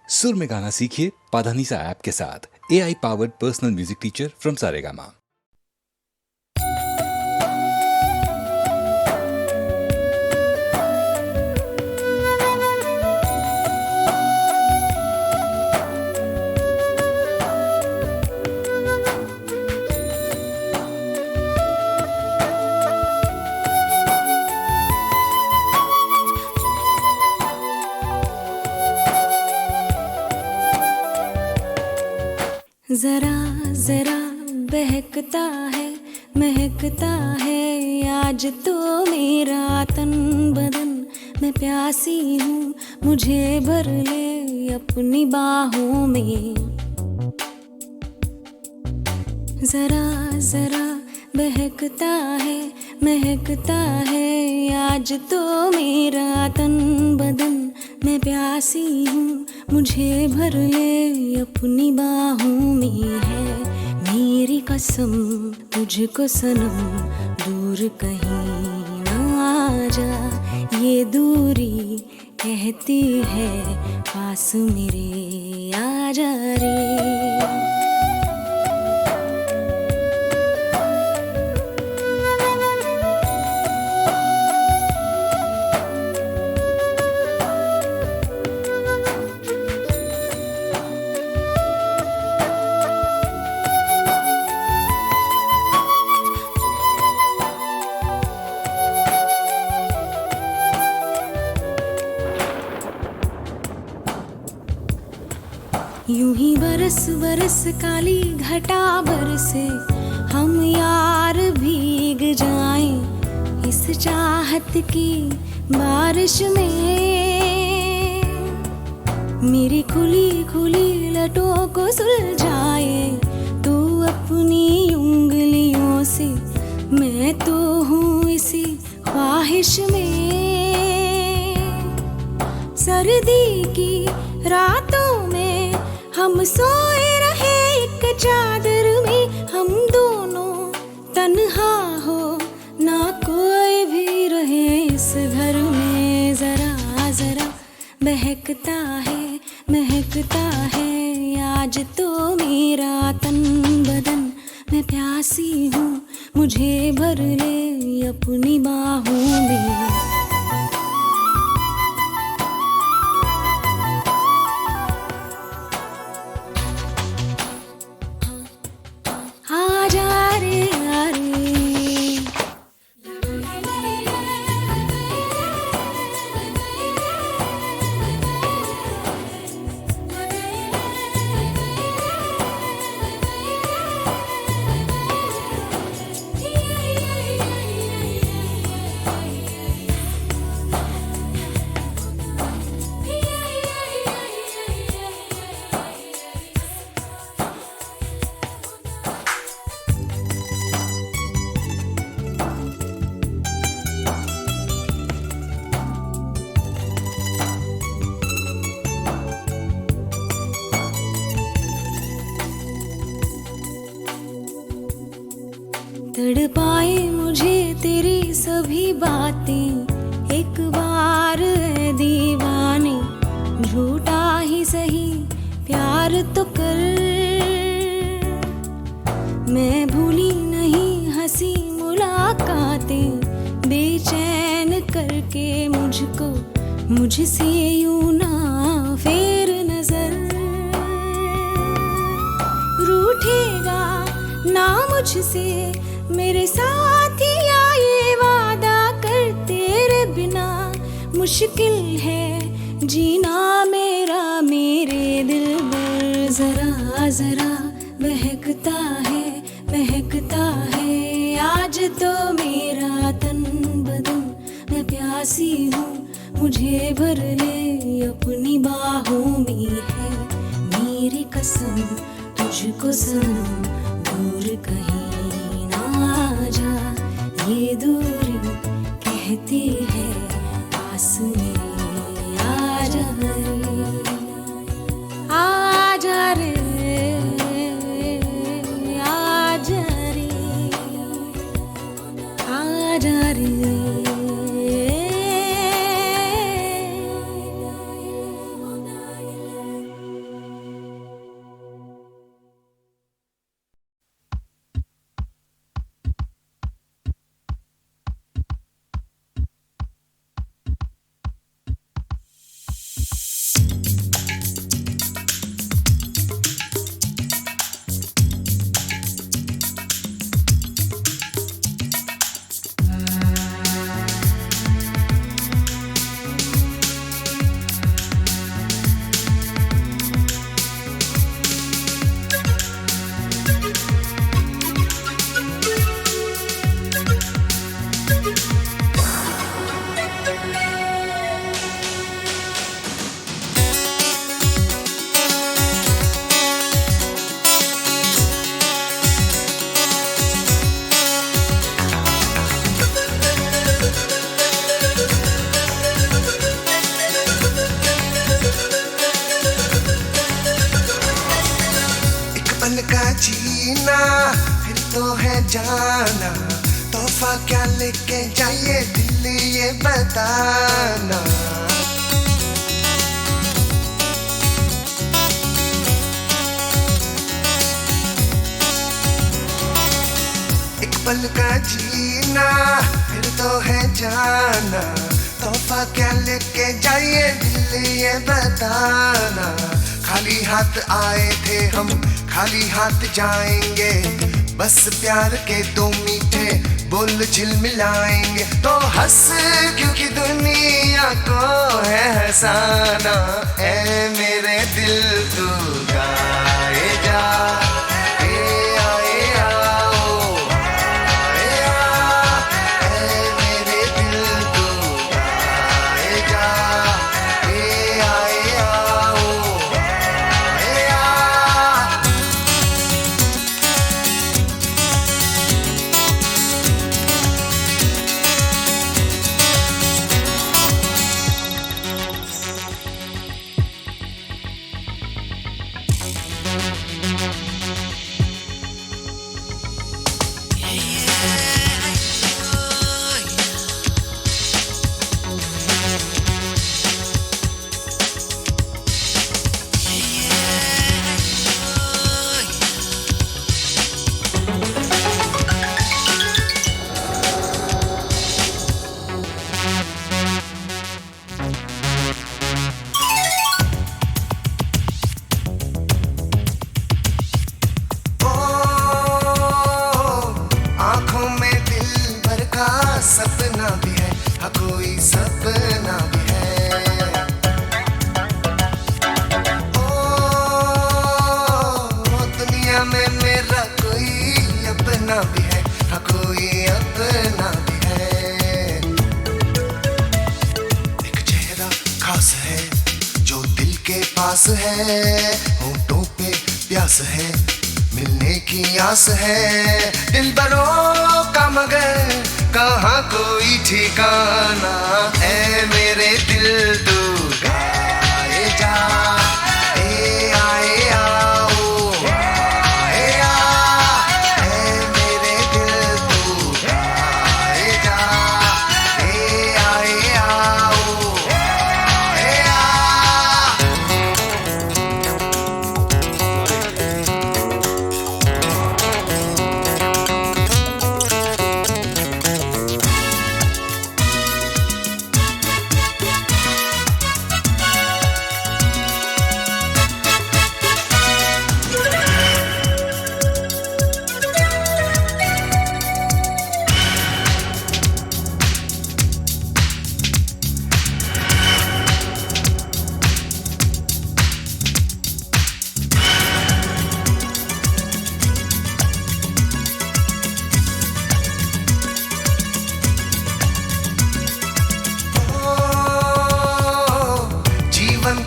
सुर में गाना सीखिए पाधानीसा ऐप के साथ। AI powered personal music teacher from Saregama. जरा जरा बहकता है महकता है आज तो मेरा तन बदन। मैं प्यासी हूँ मुझे भर ले अपनी बाहों में। जरा जरा बहकता है महकता है आज तो मेरा तन बदन। मैं प्यासी हूँ मुझे भर ले अपनी बाहों में। है मेरी कसम तुझको सनम दूर कहीं ना जा। ये दूरी कहती है पास मेरे आ जा रे। यूं ही बरस बरस काली घटा बरसे हम यार भीग जाएं इस चाहत की बारिश में। मेरी खुली खुली लटों को सुलझाए तू अपनी उंगलियों से। मैं तो हूँ इसी ख्वाहिश में। सर्दी की रातों में हम सोए रहे एक चादर में। हम दोनों तन्हा हो ना कोई भी रहे इस घर में। जरा जरा बहकता है महकता है आज तो मेरा तन बदन। मैं प्यासी हूँ मुझे भर ले अपनी बाहों में। तड़पाए मुझे तेरी सभी बातें एक बार है दीवाने। झूठा ही सही प्यार तो कर। मैं भूली नहीं हंसी मुलाकातें बेचैन करके मुझको मुझसे यूं ना फेर नजर। रूठेगा ना मुझसे मेरे साथिया ये वादा कर। तेरे बिना मुश्किल है जीना मेरा मेरे दिल पर। जरा जरा बहकता है महकता है आज तो मेरा तन बदन। मैं प्यासी हूँ मुझे भर ले अपनी बाहों में। है मेरी कसम तुझको सनम दूर कहीं जा। ये दूरी कहती है पास मेरे आ जा रे। आ जा रे आ जा रे आ जा रे। पल का जीना फिर तो है जाना, तोहफा क्या लेके जाइए दिल ये बताना। एक पल का जीना फिर तो है जाना, तोहफा क्या लेके जाइए दिल ये बताना। खाली हाथ आए थे हम खाली हाथ जाएंगे, बस प्यार के दो मीठे बोल झिलमिलाएंगे। तो हंस क्योंकि दुनिया को है हंसाना, ऐ मेरे दिल तू गाए जा। सपना भी है, हाँ कोई सपना भी है। ओ दुनिया में मेरा कोई अपना भी है, हाँ कोई अपना भी है। एक चेहरा खास है जो दिल के पास है, होठों पे प्यास है मिलने की आस है। दिल बरों का मगर कहाँ कोई ठिकाना, ऐ मेरे दिल तू गाए जा। ए आए आओ आए आ, ऐ मेरे दिल तू गाए जा। ए आए आओ आए आ।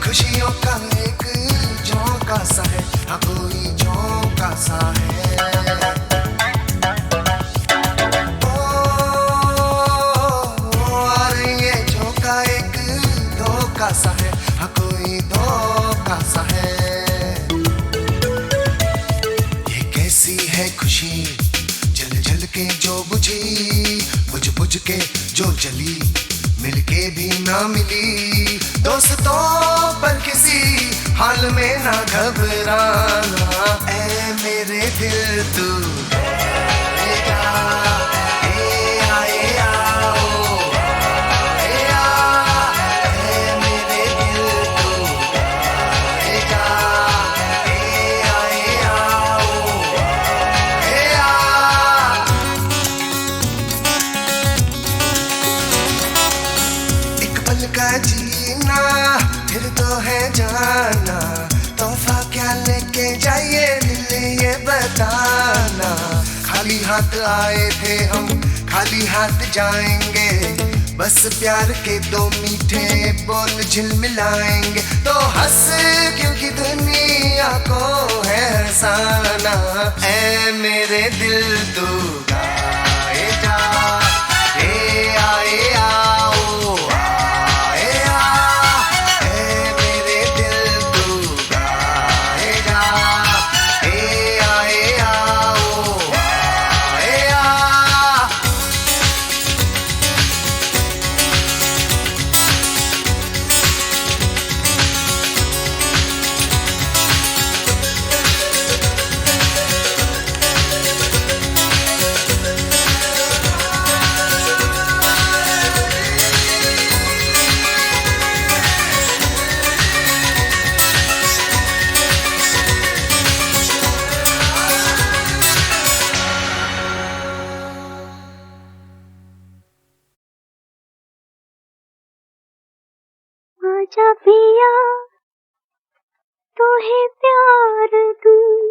खुशियों का एक झोंका सा है, हाँ कोई झोंका सा है। और ये झोंका एक धोखा सा है, हाँ कोई धोखा सा है। ये कैसी है खुशी जल जल के जो बुझी, बुझ बुझ के जो जली, मिलके भी ना मिली। दोस्तों पर किसी हाल में ना घबराना, ऐ मेरे दिल तू गाए जा। ए आए आओ आए आ, ऐ मेरे दिल तू गाए जा। ए आए आओ आए आ। एक पल का जीना फिर तो है जाना, तोहफा क्या लेके जाइए दिल ये बताना। खाली हाथ आए थे हम खाली हाथ जाएंगे, बस प्यार के दो मीठे बोल झिलमिलाएंगे। तो हंस क्योंकि दुनिया को है हंसाना, ऐ मेरे दिल तू गाए जा। ए आए आओ आए आ, ऐ मेरे दिल तू गाए जा। ए आजा पिया तोहे प्यार दूं,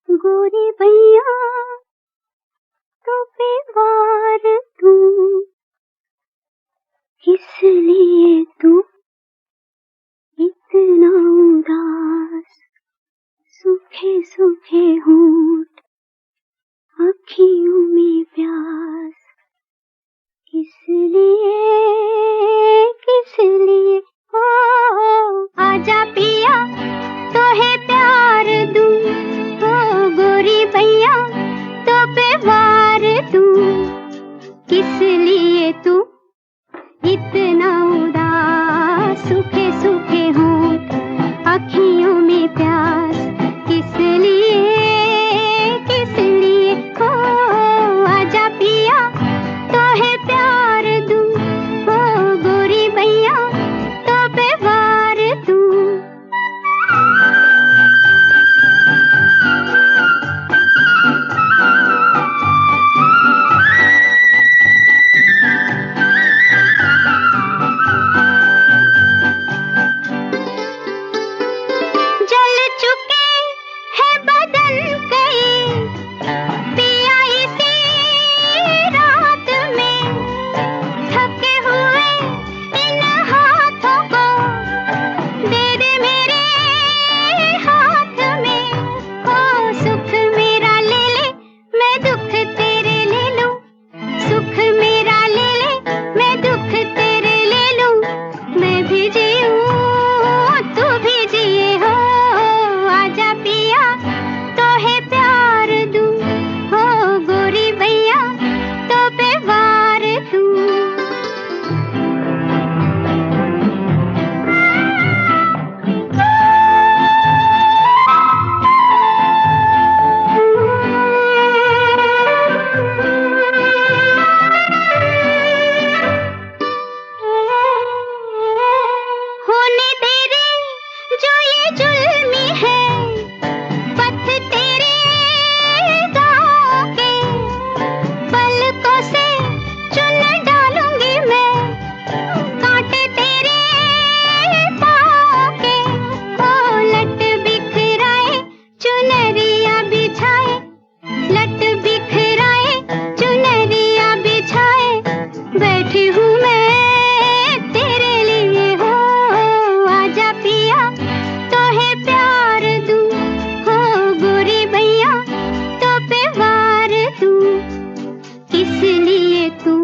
गोरी भैया तो पे वार दूं, किस लिए तू इतना उदास, सूखे सूखे होंठ अखियों में प्यास, किस लिए हो आजा पिया तोहे प्यार दूं, ओ गोरी भैया तो पे वार दूं, किस लिए तू इतना उदास, सूखे सूखे होंठ अखियों में प्यास, किस लिए हो आजा पिया तोहे प्यार दूं, ओ गोरी भैया तो पे वार दूं। जल चुके हैं बदन कई पिया इसी रात में, थके हुए इन हाथों को दे दे मेरे हाथ में, ओ सुख मेरा ले ले मैं दुख तेरे ले लूं, सुख मेरा ले ले मैं दुख तेरे ले लूं, मैं भी जीऊं तू भी जिए हो आजा पिया तोहे प्यार दूं, हो गोरी भैया तो पे वार दूं। होने तेरे जो ये जुल्मी है, पथ तेरे गाँव के, पलकों से चुन डालूंगी मैं, कांटे तेरे पाँव के, ओ लट बिखराए चुनरिया बिछाए, लट बिखराए चुनरिया बिछाए, बैठी हूँ मैं तेरे लिए हो आजा पिया तोहे प्यार दूं, हो गोरी भैया तो पे वार दूं, किस लिए तू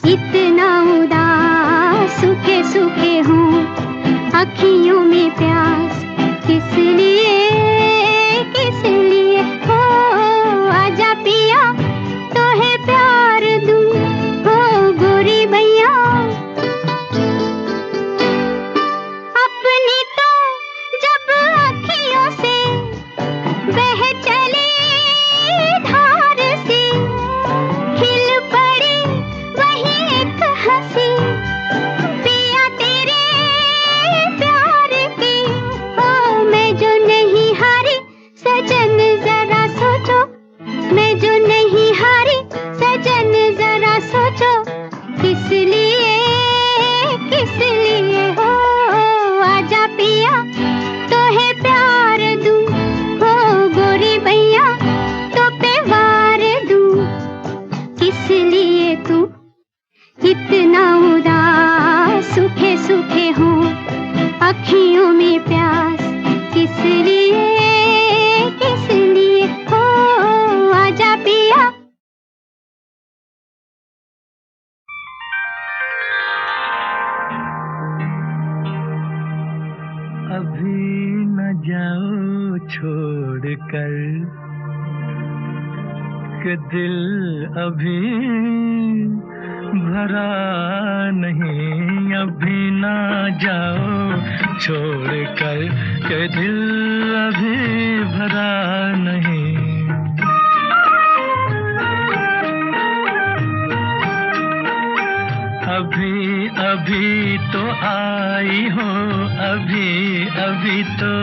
इतना उदास, सूखे सूखे होंठ अखियों में प्यास, किस लिए हो आजा पिया तोहे प्यार दूं, हो गोरी भैया। अपनी तो जब अखियों से बह चली धार सी, खिल पड़ी वही एक हंसी, पिया तेरे प्यार की, ओ मैं जो नहीं हारी सजन जरा सोचो, मैं जो नहीं हारी सजन जरा सोचो, किस लिए हो आजा पिया तोहे प्यार दूं, हो गोरी भैया तो पे वार दूं, किस लिए तू इतना उदास, सूखे सूखे होंठ अखियों में प्यास, किस लिए हो आजा पिया। अभी न जाओ छोड़ कर के दिल अभी भरा नहीं, अभी ना जाओ छोड़ कर के दिल अभी भरा नहीं। अभी अभी तो आई हो, अभी अभी तो,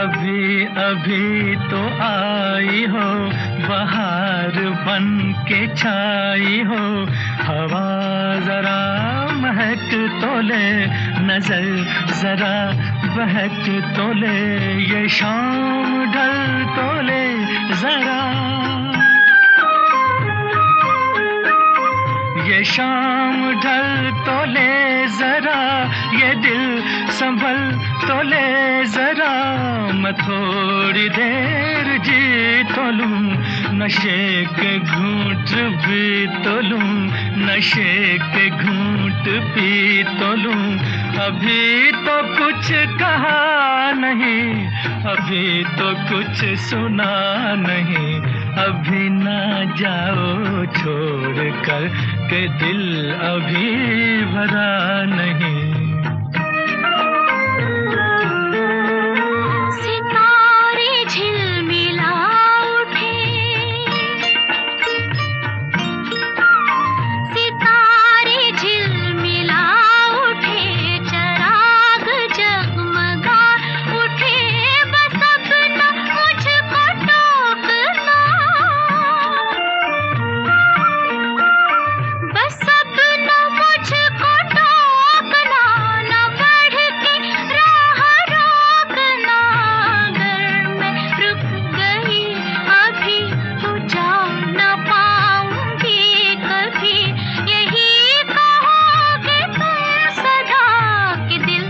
अभी अभी तो आई हो, बहार बन के छाई हो, हवा जरा महक तो ले, नजर जरा बहक तो ले, ये शाम ढल तो ले जरा, ये शाम ढल तो ले जरा, ये दिल संभल तो ले जरा, मैं थोड़ी देर जी तो लूं, नशे के घूंट भी तो लूं, नशे के घूंट पी तो लूं, अभी तो कुछ कहा नहीं, अभी तो कुछ सुना नहीं, अभी ना जाओ छोड़ कर के दिल अभी भरा नहीं। सितारे झिलमिला उठे, सितारे झिलमिला उठे, चराग जगमगा उठे, बस अब न मुझको टोकना, बस अब न मुझको टोकना, न बढ़ के राह रोकना, अगर मैं रुक गई अभी तो जा न पाऊंगी कभी, यही कहोगे तुम सदा कि दिल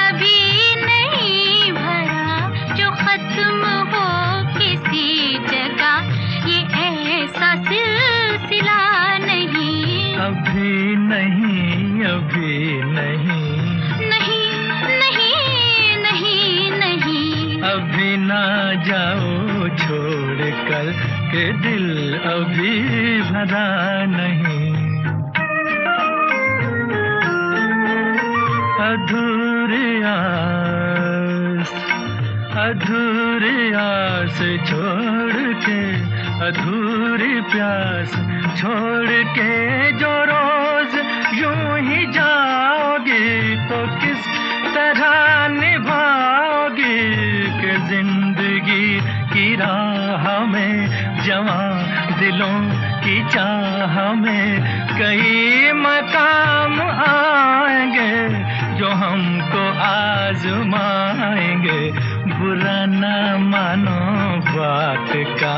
अभी नहीं भरा, जो खत्म हो किसी जगह ये ऐसा सिलसिला नहीं, अभी नहीं, अभी नहीं, नहीं नहीं नहीं नहीं, अभी ना जाओ छोड़ कर के दिल अभी भरा नहीं। अधूरी आस, अधूरी आस छोड़ के, अधूरी प्यास छोड़ के जो रोज यूं ही जाओगी, तो किस तरह निभाओगी कि जिंदगी की राह में, जवां दिलों की चाह में, कई मकाम आएंगे जो हमको आजमाएंगे, बुरा न मानो बात का,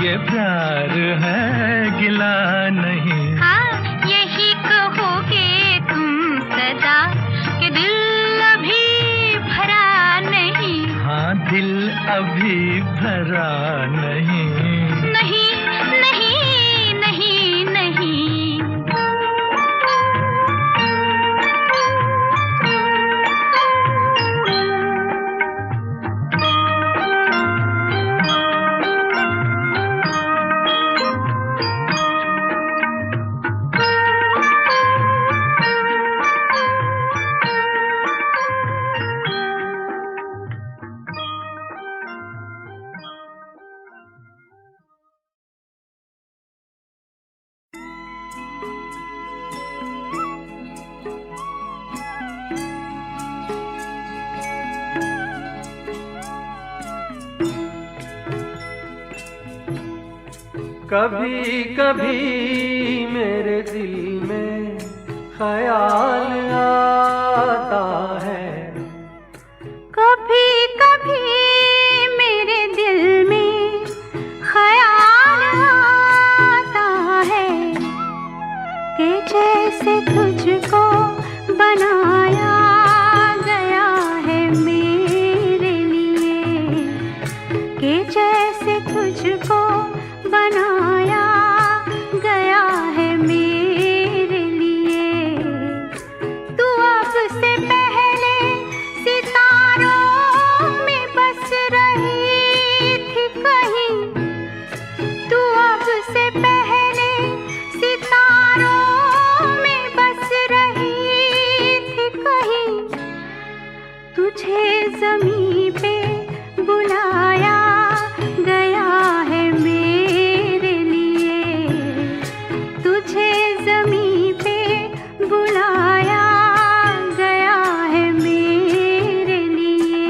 ये प्यार है गिला नहीं। हाँ यही कहोगे तुम सदा कि दिल अभी भरा नहीं, हाँ दिल अभी भरा नहीं, नहीं नहीं नहीं नहीं। कभी कभी मेरे दिल में ख्याल आता है, कभी कभी मेरे दिल में ख्याल आता है कि जैसे तुझको बनाया गया है मेरे लिए, कि जैसे तुझको बनाया गया है मेरे लिए। तू अब से पहले सितारों में बस रही थी कहीं, तू अब से पहले सितारों में बस रही थी कहीं, तुझे ज़मीं पे बुलाया गया है मेरे लिए, तुझे ज़मीं पे बुलाया गया है मेरे लिए।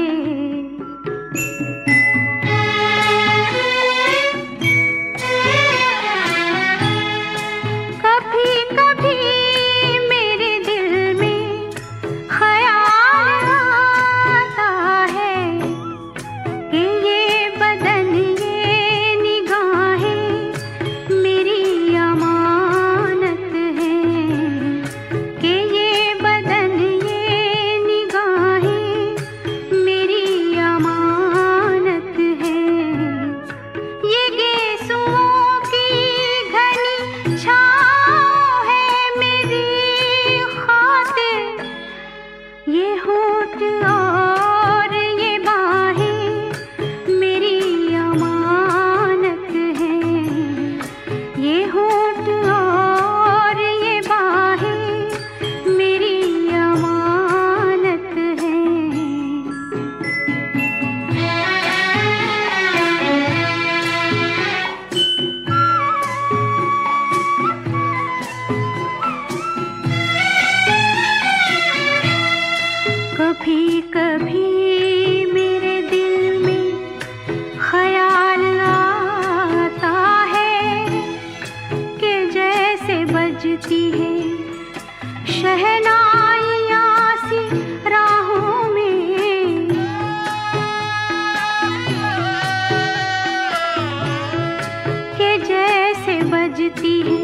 कभी कभी मेरे दिल होठ और ये बाहें मेरी अमानत हैं। ये होठ और ये बाहें मेरी अमानत हैं। कभी कभी मेरे दिल में ख्याल आता है कि जैसे बजती है शहनाइयाँ सी राहों में। कि जैसे बजती है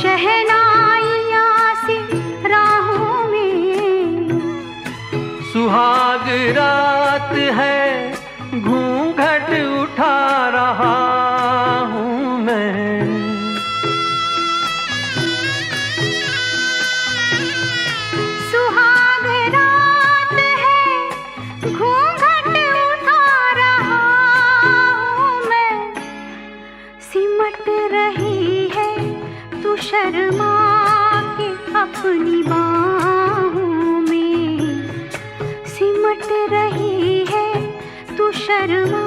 शहनाइयाँ सी राहों में। सुहाग रात है घूंघट उठा रहा हूँ मैं। सुहाग रात है घूंघट उठा रहा हूँ मैं। सिमट रही है तू शर्मा के अपनी बाहों में। सिमट रही है तू शर्मा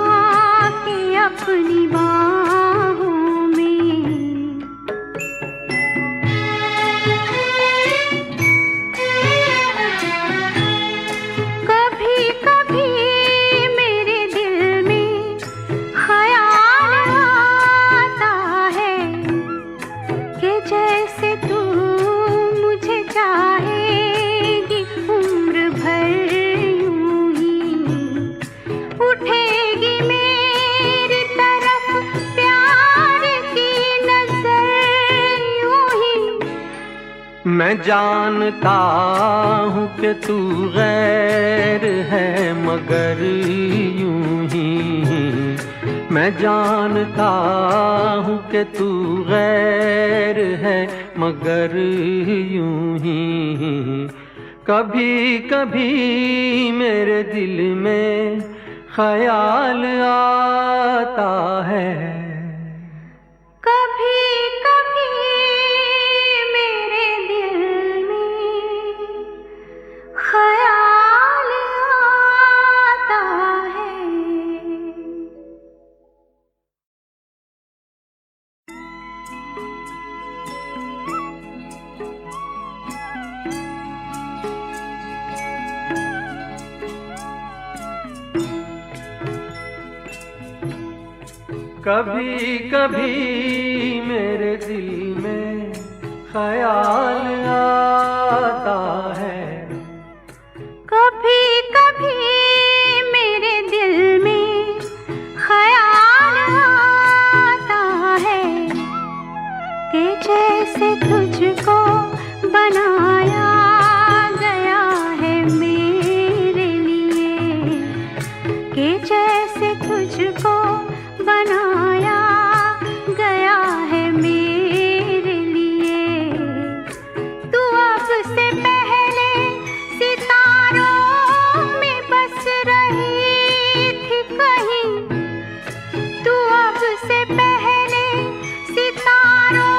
के अपनी बाहों में। कभी कभी मेरे दिल में ख्याल आता है कि जैसे तू मुझे चाहेगी उम्र भर यूं ही। उठेगी मेरी तरफ प्यार की नजर यूं ही। मैं जानता हूँ कि तू गैर है मगर यूं ही। मैं जानता हूँ कि तू गैर है मगर यूं ही। कभी कभी मेरे दिल में ख्याल आता है। कभी कभी मेरे दिल में ख्याल आता है। कभी कभी मेरे दिल में ख्याल आता है। कभी कभी मेरे दिल में ख्याल आता है कि जैसे तुझको बनाया गया है मेरे लिए। कि जैसे तुझको बनाया गया है मेरे लिए। तू अब से पहले सितारों में बस रही थी कहीं। तू अब से पहले सितारों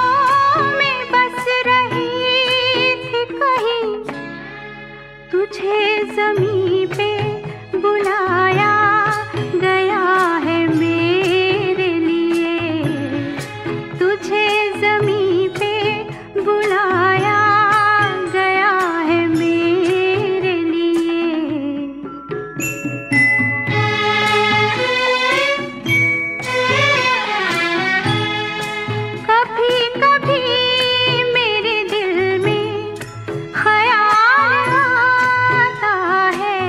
में बस रही थी कहीं। तुझे ज़मीं पे बुलाया गया है मेरे लिए। तुझे ज़मीं पे बुलाया गया है मेरे लिए। कभी कभी मेरे दिल में ख्याल आता है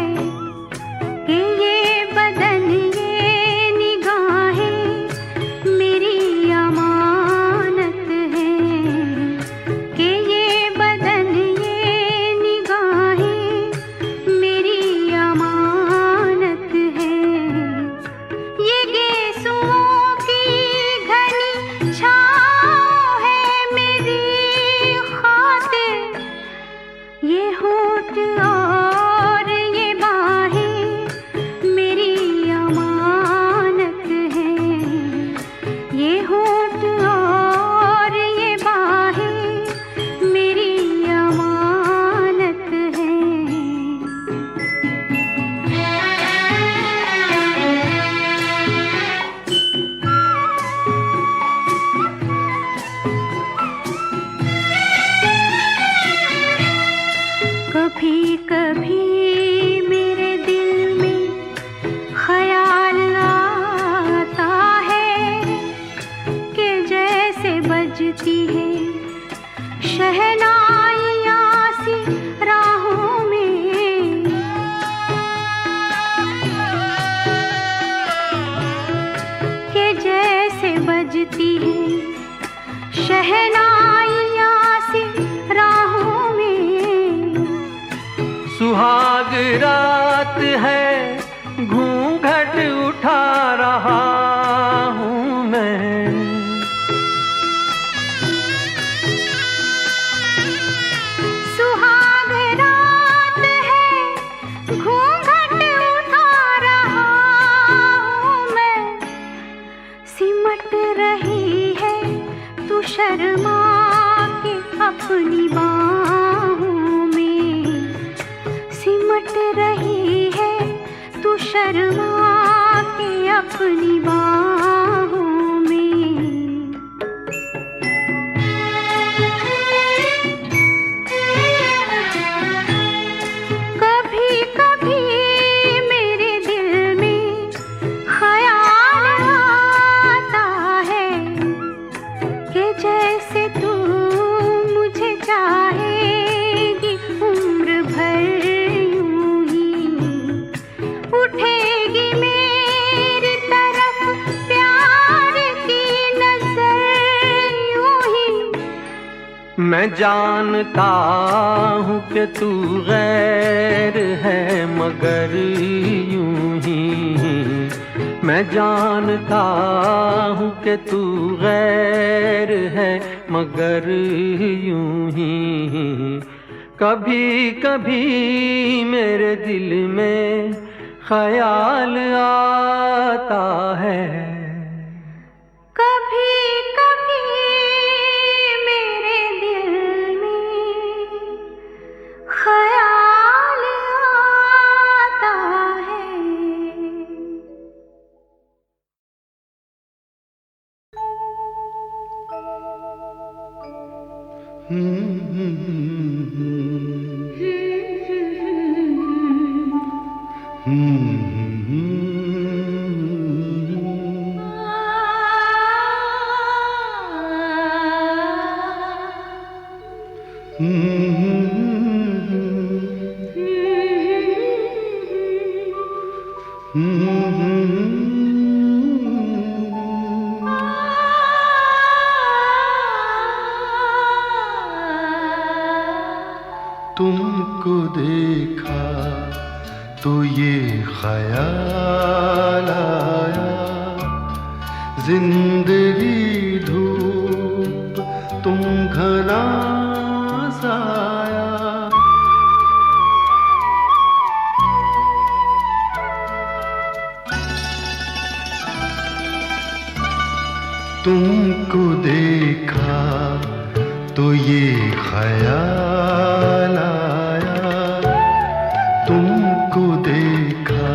शहनाइयाँ सी राहों में। सुहाग रात है, घूंघट उठा रहा हूँ मैं। सुहाग रात है, घूंघट उठा रहा हूँ मैं। सिमट रही है तू शर्मा के अपनी बाहों में। सिमट रही है तू शर्मा के अपनी बाहों में। कभी कभी मेरे दिल में ख्याल आता है कि जैसे तू मुझे चाहेगी उम्र भर यूं ही। उठेगी मेरी तरफ प्यार की नजर यूं ही। मैं जानता हूँ कि तू गैर है मगर यूं ही। मैं जानता हूँ कि तू गैर है मगर यूं ही। कभी कभी मेरे दिल में ख्याल आता है। कभी कभी मेरे दिल में ख्याल आता है। तुमको देखा तो ये ख्याल आया, जिंदगी धूप तुम घना साया। तुमको देखा तो ये ख्याल आया, तुमको देखा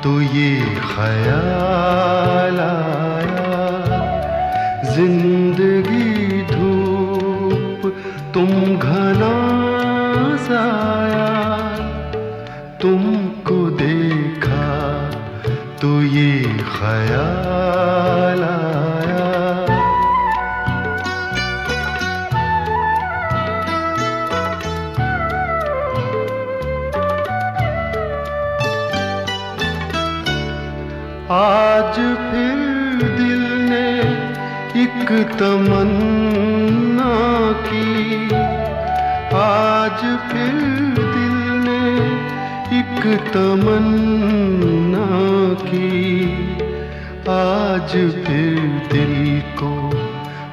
तो ये ख्याल आया, जिंदगी धूप तुम घना साया। तुमको देखा तो ये ख्याल आया। आज फिर दिल ने एक तमन्ना की, आज फिर दिल ने एक तमन्ना की। आज फिर दिल को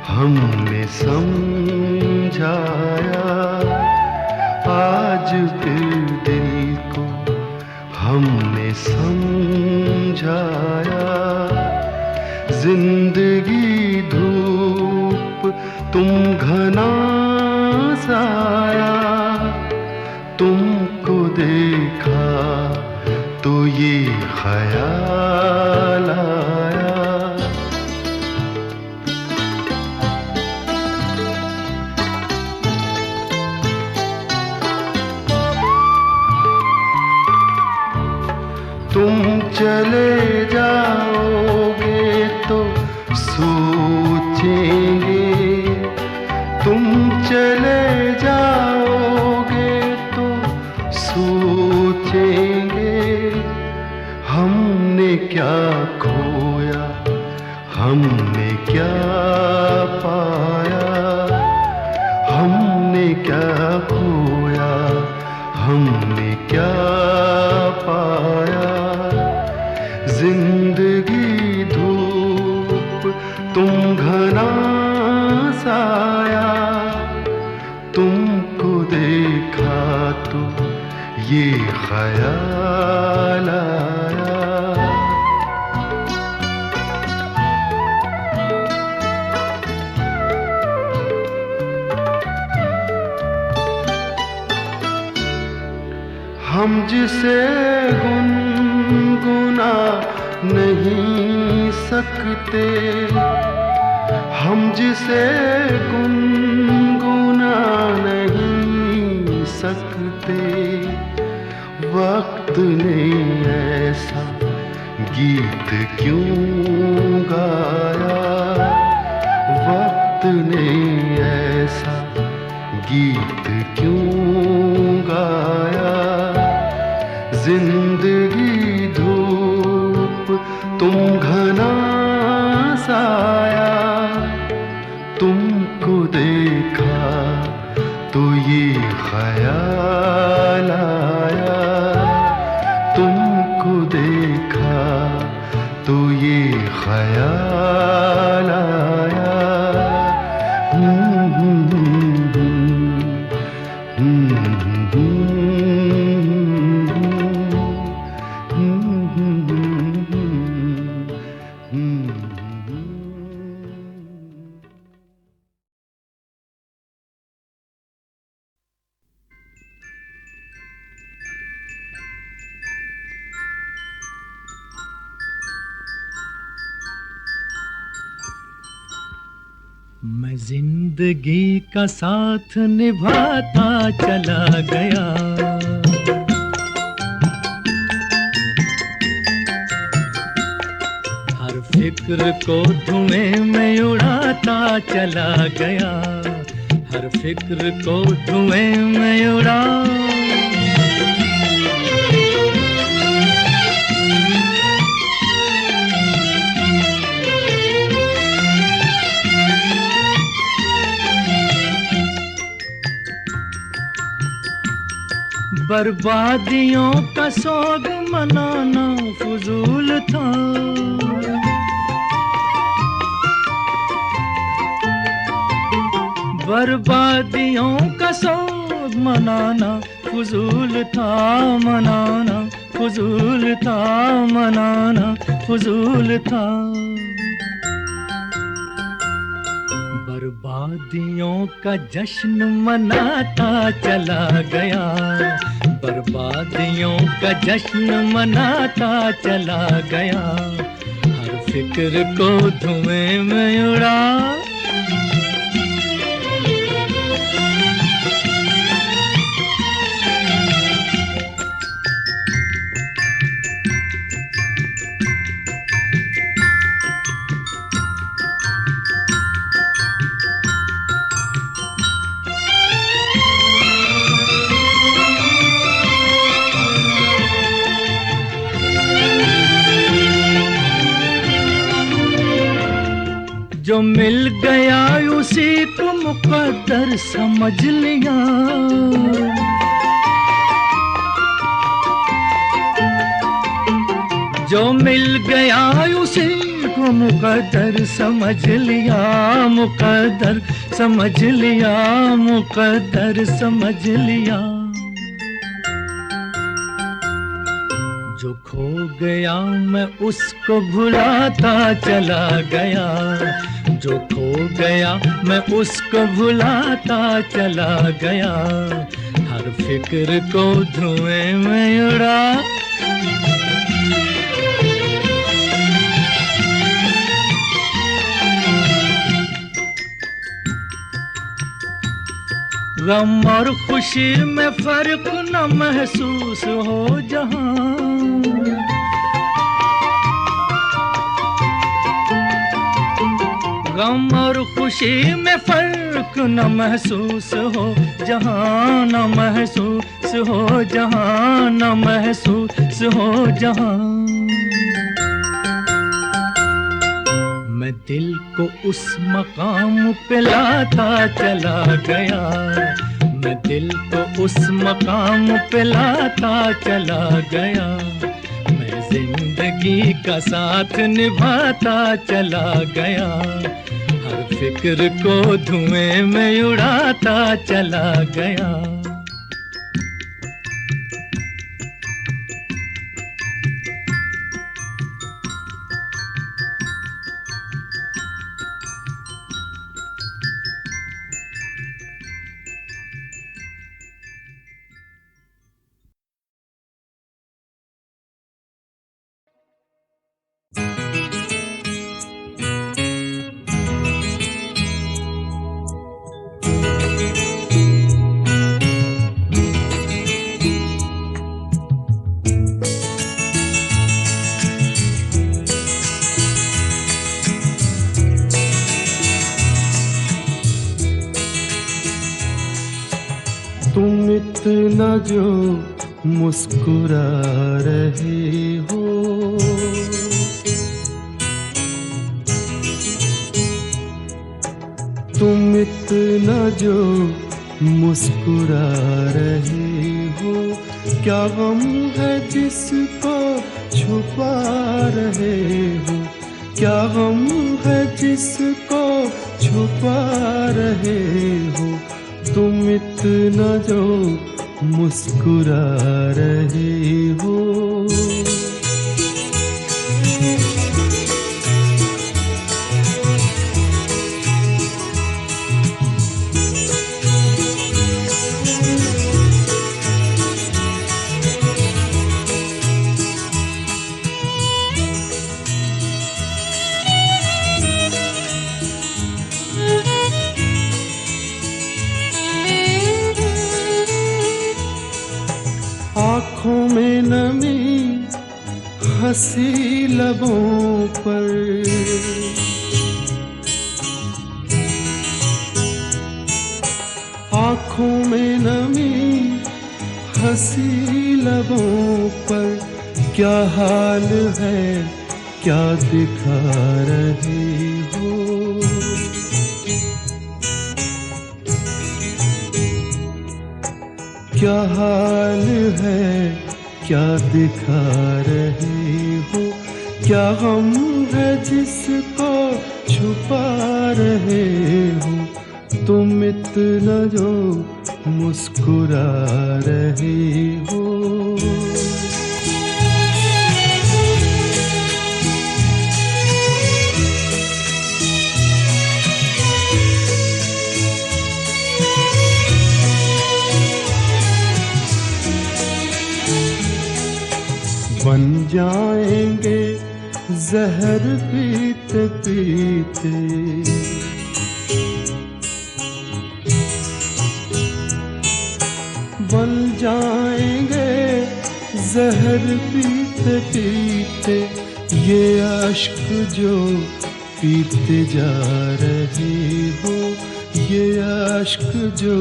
हमने समझाया, आज फिर दिल को हमने समझाया। जिंदगी धूप तुम घना साया। तुमको देखा तो ये ख्याल आया। तुम चले जाओगे तो सोचेंगे, तुम चले जाओगे तो सोचेंगे। हमने क्या खोया, हमने क्या पाया। क्या खोया, हमने क्या पाया। जिंदगी धूप, तुम घना साया। तुमको देखा तो ये ख्याल आया। हम जिसे गुनगुना नहीं सकते, हम जिसे गुनगुना नहीं सकते। वक्त ने ऐसा गीत क्यों गाया, वक्त ने ऐसा गीत क्यों गाया। जिंदगी धूप, तुम घना साया। तुमको देखा तो ये ख्याल आया। तुमको देखा तो ये ख्याल आया। मैं जिंदगी का साथ निभाता चला गया, हर फिक्र को धुएं में उड़ाता चला गया, हर फिक्र को धुएं में उड़ा। बर्बादियों का सोग मनाना फजूल था, बर्बादियों का सोग मनाना फजूल था, मनाना फजूल था, मनाना फजूल था। बर्बादियों का जश्न मनाता चला गया, बर्बादियों का जश्न मनाता चला गया, हर फिक्र को धुएं में उड़ा। जो मिल गया उसी को मुकद्दर समझ लिया, जो मिल गया उसी को मुकद्दर समझ लिया, मुकद्दर समझ लिया, मुकद्दर समझ लिया। जो खो गया मैं उसको भुलाता चला गया, जो खो गया मैं उसको भुलाता चला गया, हर फिक्र को धुएं में उड़ा। गम और खुशी में फर्क न महसूस हो जहां, गम और खुशी में फर्क न महसूस हो जहां, न महसूस हो जहां, न महसूस हो जहां। मैं दिल को उस मकाम पे लाता चला गया, मैं दिल तो उस मकाम पे लाता चला गया, मैं जिंदगी का साथ निभाता चला गया, हर फिक्र को धुएं में उड़ाता चला गया। तुम इतना जो मुस्कुरा रहे हो, तुम इतना जो मुस्कुरा रहे हो, क्या गम है जिसको छुपा रहे हो, क्या गम है जिसको छुपा रहे हो, तुम इतना जो मुस्कुरा रहे हो। आँखों में नमी हंसी लबों पर, आँखों में नमी हंसी लबों पर, क्या हाल है क्या दिखा रहे हो, क्या हाल है क्या दिखा रहे हो, क्या गम है जिसको छुपा रहे हो, तुम इतना जो मुस्कुरा रहे हो। बन जाएंगे जहर पीते पीते, बन जाएंगे जहर पीते पीते, ये अश्क जो पीते जा रहे हो, ये अश्क जो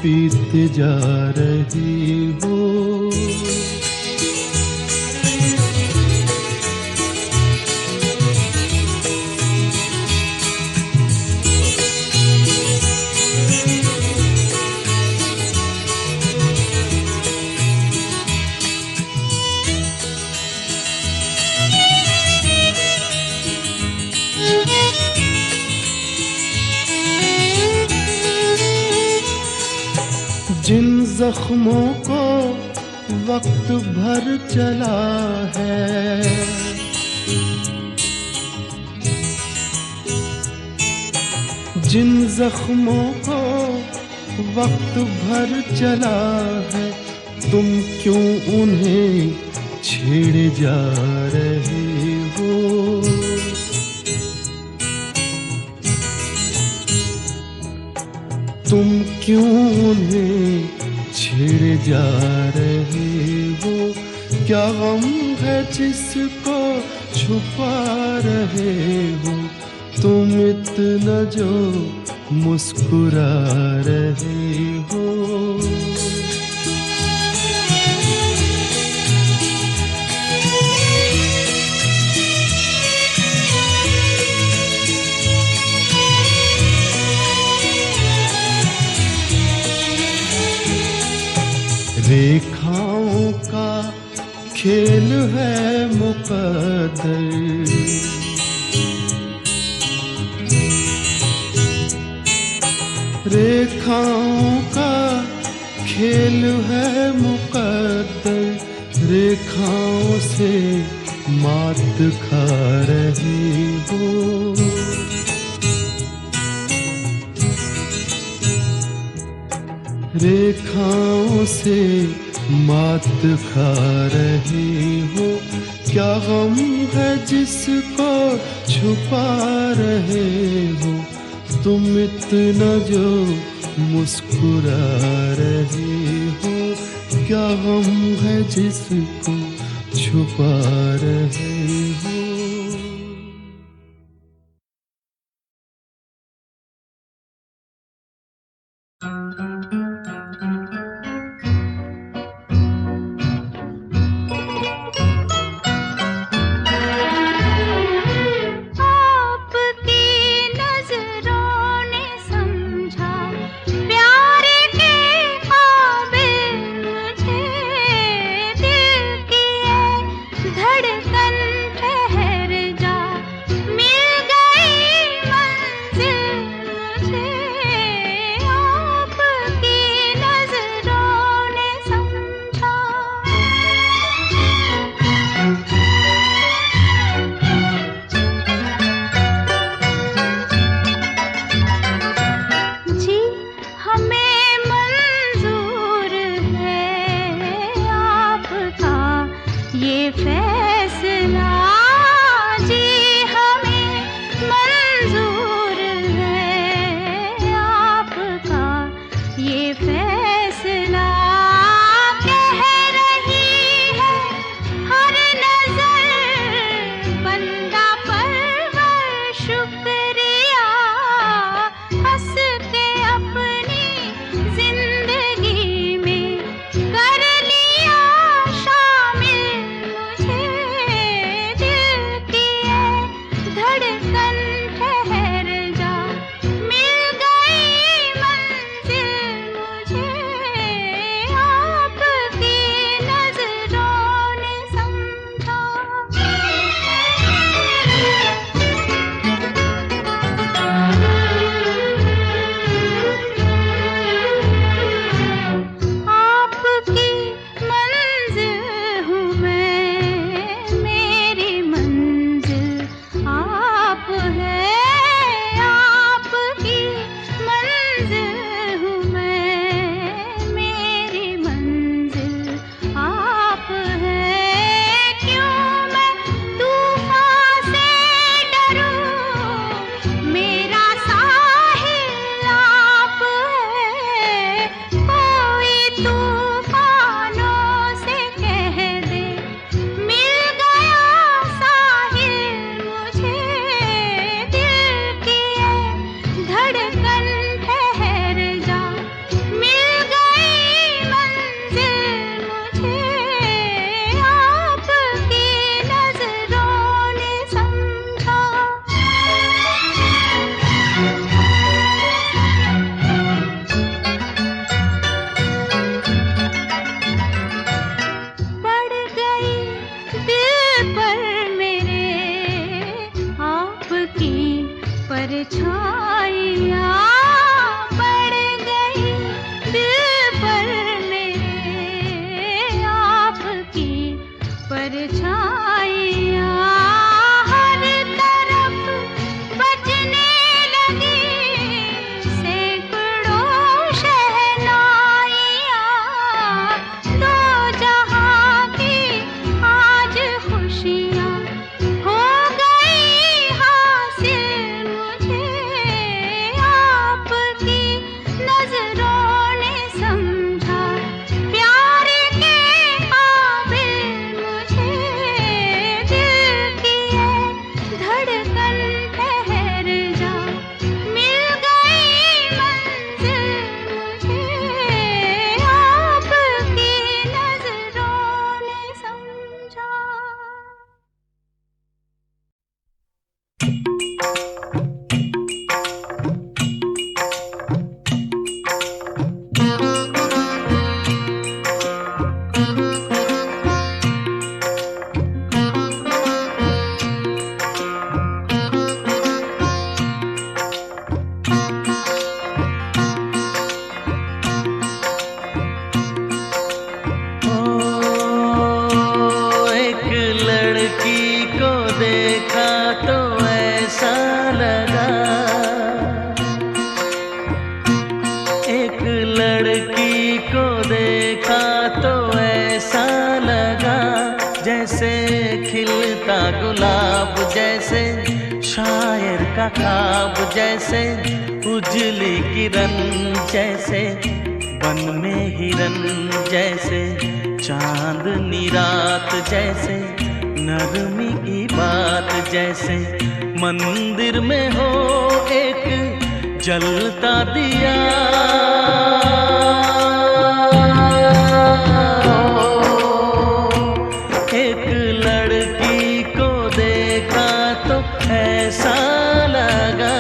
पीते जा रहे हो। जिन जख्मों को वक्त भर चला है, जिन जख्मों को वक्त भर चला है, तुम क्यों उन्हें छेड़े जा रहे हो, तुम क्यों उन्हें छेड़े जा रहे हो, क्या गम है जिसको छुपा रहे हो, तुम इतना जो मुस्कुरा रहे हो। का खेल है मुकद्दर। रेखाओं का खेल है मुकद्दर, रेखाओं से मात खा रही हो। रेखाओं से मात खा रही हो। क्या गम है जिसको छुपा रहे हो, तुम इतना जो मुस्कुरा रहे हो। क्या गम है जिसको छुपा रहे हो। जैसे खिलता गुलाब, जैसे शायर का ख्वाब, जैसे उजली किरण, जैसे बन में हिरन, जैसे चांदनी रात, जैसे नरमी की बात, जैसे मंदिर में हो एक जलता दिया। एक लड़की को देखा तो ऐसा लगा,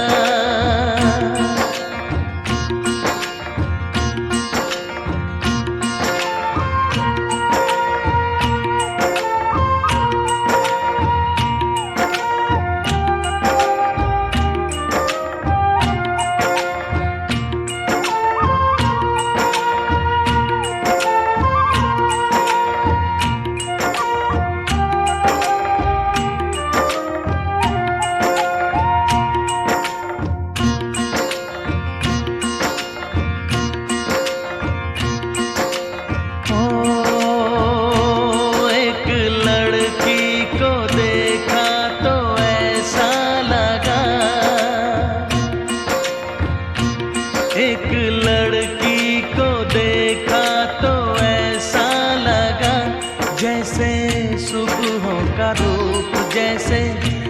एक लड़की को देखा तो ऐसा लगा, जैसे सुबहों का रूप, जैसे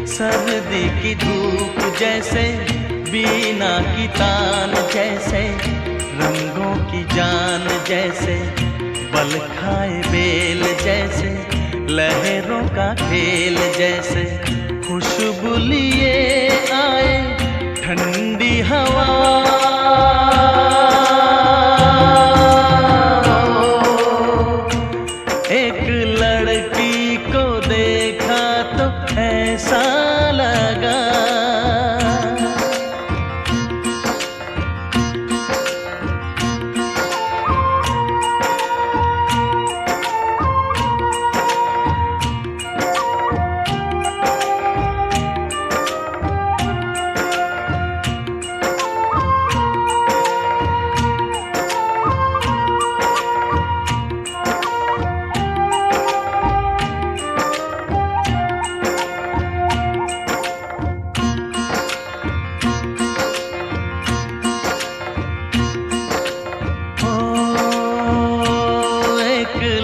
सर्दी की धूप, जैसे बीना की तान, जैसे रंगों की जान, जैसे बल खाए बेल, जैसे लहरों का खेल, जैसे खुशबू लिए आए ठंडी हवा। एक लड़की को देखा तो ऐसा लगा,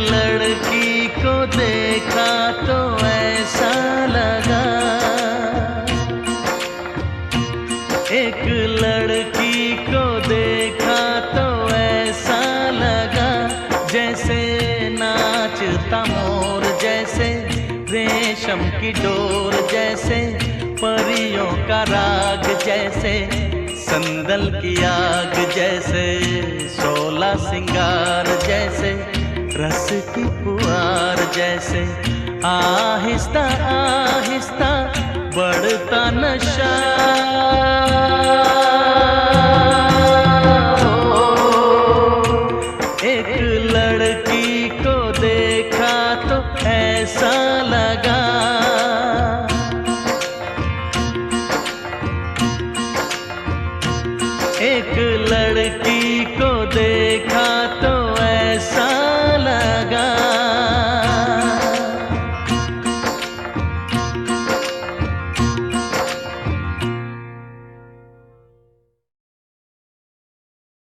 लड़की को देखा तो ऐसा लगा, एक लड़की को देखा तो ऐसा लगा, जैसे नाचता मोर, जैसे रेशम की डोर, जैसे परियों का राग, जैसे संदल की आग, जैसे 16 सिंगार, जैसे रस की पुआर, जैसे आहिस्ता आहिस्ता बढ़ता नशा। एक लड़की को देखा तो ऐसा लगा, एक लड़की को देखा